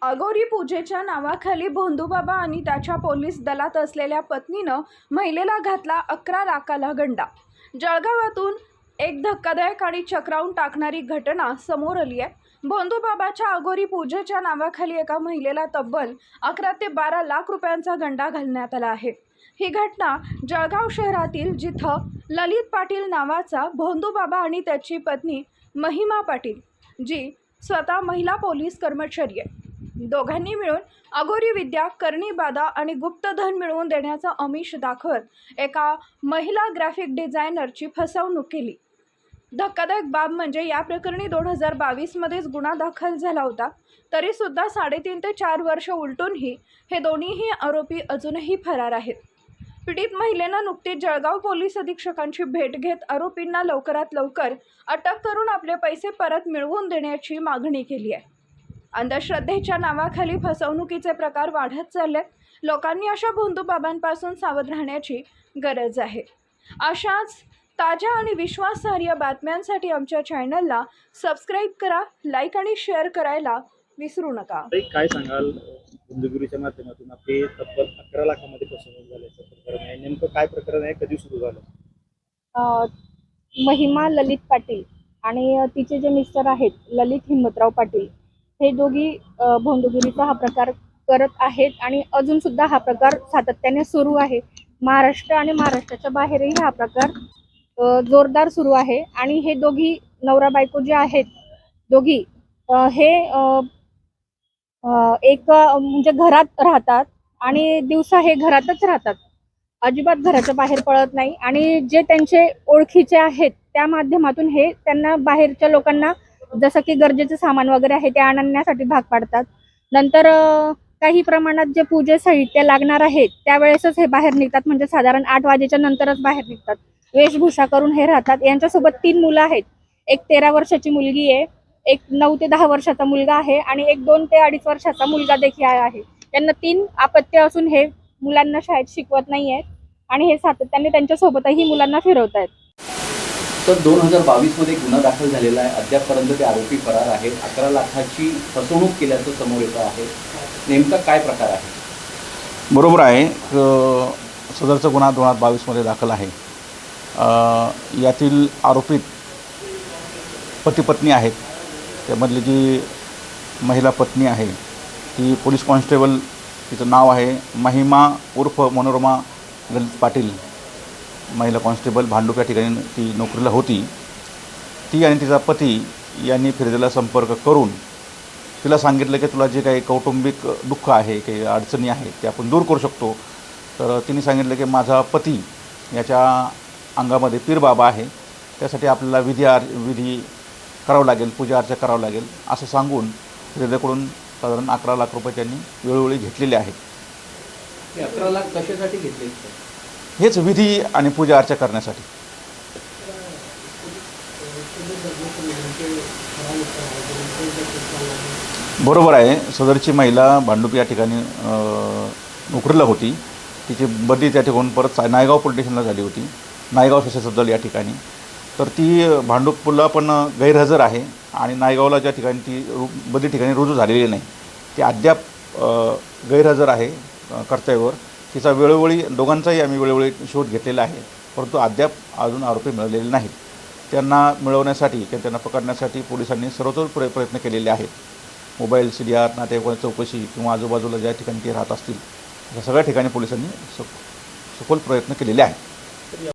अघोरी पूजेच्या नावाखाली भोंदूबाबा आणि त्याच्या पोलीस दलात असलेल्या पत्नीनं महिलेला घातला 11 लाखाला गंडा। जळगावातून एक धक्कादायक आणि चक्रावून टाकणारी घटना समोर आली आहे। भोंदूबाबाच्या अघोरी पूजेच्या नावाखाली एका महिलेला तब्बल 11 ते 12 लाख रुपयांचा गंडा घालण्यात आला आहे। ही घटना जळगाव शहरातील जिथं ललित पाटील नावाचा भोंदूबाबा आणि त्याची पत्नी महिमा पाटील जी स्वतः महिला पोलीस कर्मचारी आहे, दोघांनी मिळून अघोरी विद्या, करणी बाधा आणि गुप्तधन मिळवून देण्याचा आमिष दाखवत एका महिला ग्राफिक डिझायनरची फसवणूक केली। धक्कादायक बाब म्हणजे या प्रकरणी 2022 मध्येच गुन्हा दाखल झाला होता, तरी सुद्धा 3.5 ते 4 वर्ष उलटूनही हे दोन्हीही आरोपी अजूनही फरार आहेत। पीडित महिलेनं नुकतीच जळगाव पोलीस अधीक्षकांची भेट घेत आरोपींना लवकरात लवकर अटक करून आपले पैसे परत मिळवून देण्याची मागणी केली आहे। अंधश्रद्धेच्या नावाखाली फसवणुकीचे प्रकार वाढत चाललेत। लोकांनी अशा भोंदूबाबांपासून सावध राहण्याची गरज आहे। अशाच ताज्या आणि विश्वासार्ह बातम्यांसाठी आमच्या चॅनलला सबस्क्राईब करा, लाईक आणि शेअर करायला विसरू नका। काय सांगाल, बंधुगिरीच्या माध्यमातून आपले तब्बल 11 लाखांमध्ये फसवणूक झाल्याचं प्रकरण आहे, नेमकं काय प्रकरण आहे, कधी सुरू झालं? महिमा ललित पाटील आणि तिचे जे मिस्टर आहेत ललित हिम्मतराव पाटील, हे दोघी भोंदूगिरीचा हा प्रकार करत आहेत आणि अजून सुद्धा हा प्रकार सातत्याने सुरू आहे। महाराष्ट्र आणि महाराष्ट्राच्या बाहेरही हा प्रकार जोरदार सुरू आहे आणि हे दोघी नवरा बायको जे आहेत दोघी हे एक म्हणजे घरात राहतात आणि दिवसा हे घरातच राहतात, अजिबात घराच्या बाहेर पडत नाही आणि जे त्यांचे ओळखीचे आहेत त्या माध्यमातून हे त्यांना बाहेरच्या लोकांना जसं की गरजेचे सामान वगैरे आहे ते आणण्यासाठी भाग पाडतात। नंतर काही प्रमाणात जे पूजे साहित्य लागणार आहे त्यावेळेसच हे बाहेर निघतात, म्हणजे साधारण 8 वाजेच्या नंतरच बाहेर निघतात। वेशभूषा करून हे राहतात। यांच्यासोबत 3 मुलं आहेत, एक 13 वर्षाची मुलगी आहे, एक 9 ते 10 वर्षाचा मुलगा आहे आणि एक 2 ते 2.5 वर्षाचा मुलगा देखील आहे। त्यांना 3 अपत्य असून हे मुलांना शाळेत शिकवत नाही आहेत आणि हे सातत्याने त्यांच्यासोबतही मुलांना फिरवत आहेत। तर 2022 मध्ये गुन्हा दाखल झालेला आहे, अद्यापपर्यंत ते आरोपी फरार आहेत। 11 लाखाची फसवणूक केल्याचं समोर येतं आहे, नेमका काय प्रकार आहे? बरोबर आहे, सदरचा गुन्हा 2022 मध्ये दाखल आहे। यातील आरोपित पती पत्नी आहेत। त्यामधली जी महिला पत्नी आहे ती पोलीस कॉन्स्टेबल, तिचं नाव आहे महिमा उर्फ मनोरमा ललित पाटील, महिला कॉन्स्टेबल भांडूप या ठिकाणी ती नोकरीला होती। ती आणि तिचा पती यांनी फिर्यादीला संपर्क करून तिला सांगितलं की तुला जे काही कौटुंबिक दुःख आहे, काही अडचणी आहेत ते आपण दूर करू शकतो। तर तिने सांगितलं की माझा पती याच्या अंगामध्ये पीर बाबा आहे, त्यासाठी आपल्याला विधी करावं लागेल, पूजा अर्चा करावं लागेल असं सांगून फिर्यादीकडून साधारण 11 लाख रुपये त्यांनी वेळोवेळी घेतलेले आहेत। 11 लाख कशासाठी घेतले? हेच विधी आणि पूजा अर्चा करण्यासाठी। बरोबर आहे, सदरची महिला भांडूप या ठिकाणी नोकरीला होती। तिची बदली त्या ठिकाणून परत नायगाव पोलीस स्टेशनला झाली होती, नायगाव सशस्त्र दल या ठिकाणी। तर ती भांडूपला पण गैरहजर आहे आणि नायगावला ज्या ठिकाणी ती बदली ठिकाणी रुजू झालेली नाही, ती अद्याप गैरहजर आहे कर्तव्यावर। तिचा वेळोवेळी दोघांचाही आम्ही वेळोवेळी शोध घेतलेला आहे, परंतु अद्याप अजून आरोपी मिळालेले नाहीत। त्यांना मिळवण्यासाठी किंवा त्यांना पकडण्यासाठी पोलिसांनी सर्वतोपरी प्रयत्न केलेले आहेत। मोबाईल CDR, नातेवाईकांची चौकशी किंवा आजूबाजूला ज्या ठिकाणी ते राहत असतील अशा सगळ्या ठिकाणी पोलिसांनी सखोल प्रयत्न केलेले आहेत।